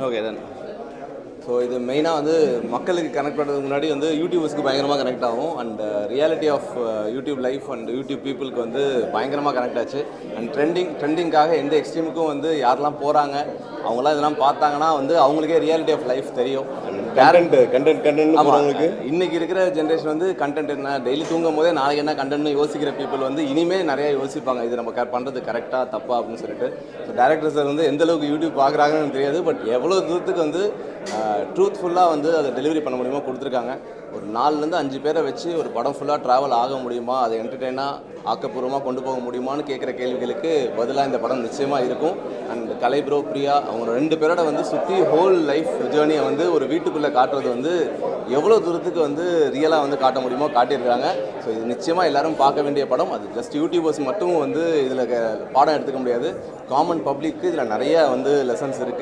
Okay then so இது மெயினாக வந்து மக்களுக்கு கனெக்ட் பண்ணுறதுக்கு முன்னாடி வந்து யூடியூபர்ஸ்க்கு பயங்கரமாக கனெக்ட் ஆகும் and reality of YouTube life and YouTube பீப்புளுக்கு வந்து பயங்கரமாக கனெக்ட் ஆச்சு அண்ட் ட்ரெண்டிங்காக எந்த எக்ஸ்ட்ரீமுக்கும் வந்து யாரெல்லாம் போகிறாங்க அவங்களாம் இதெல்லாம் பார்த்தாங்கன்னா வந்து அவங்களுக்கே ரியாலிட்டி ஆஃப் லைஃப் தெரியும். கண்டென்ட் இன்னைக்கு இருக்கிற ஜென்ரேஷன் வந்து கண்டென்ட் என்ன டெய்லி தூங்கும் போதே நாளைக்கு என்ன கண்டென்ட்னு யோசிக்கிற பீப்புள் வந்து இனிமேல் நிறைய யோசிப்பாங்க இது நம்ம பண்ணுறது கரெக்டாக தப்பா அப்படின்னு சொல்லிட்டு. ஸோ டேரக்டர் சார் வந்து எந்த அளவுக்கு யூடியூப் பார்க்குறாங்கன்னு தெரியாது, பட் எவ்வளோ தூரத்துக்கு வந்து ட்ரூத்ஃபுல்லாக வந்து அதை டெலிவரி பண்ண முடியுமோ கொடுத்துருக்காங்க. ஒரு 4-5 பேரை வச்சு ஒரு படம் ஃபுல்லாக ட்ராவல் ஆக முடியுமா, அதை என்டர்டெயினாக ஆக்கப்பூர்வமாக கொண்டு போக முடியுமான்னு கேட்குற கேள்விகளுக்கு பதிலாக இந்த படம் நிச்சயமாக இருக்கும். அண்ட் கலை ப்ரோ பிரியா அவங்க 2 பேரோட வந்து சுற்றி ஹோல் லைஃப் ஜேர்னியை வந்து ஒரு வீட்டுக்குள்ளே காட்டுறது வந்து எவ்வளோ தூரத்துக்கு வந்து ரியலாக வந்து காட்ட முடியுமோ காட்டியிருக்காங்க. ஸோ இது நிச்சயமாக எல்லாரும் பார்க்க வேண்டிய படம். அது ஜஸ்ட் யூடியூபர்ஸ் மட்டும் வந்து இதில் பாடம் எடுத்துக்க முடியாது, காமன் பப்ளிக்கு இதில் நிறைய வந்து லெசன்ஸ் இருக்குது.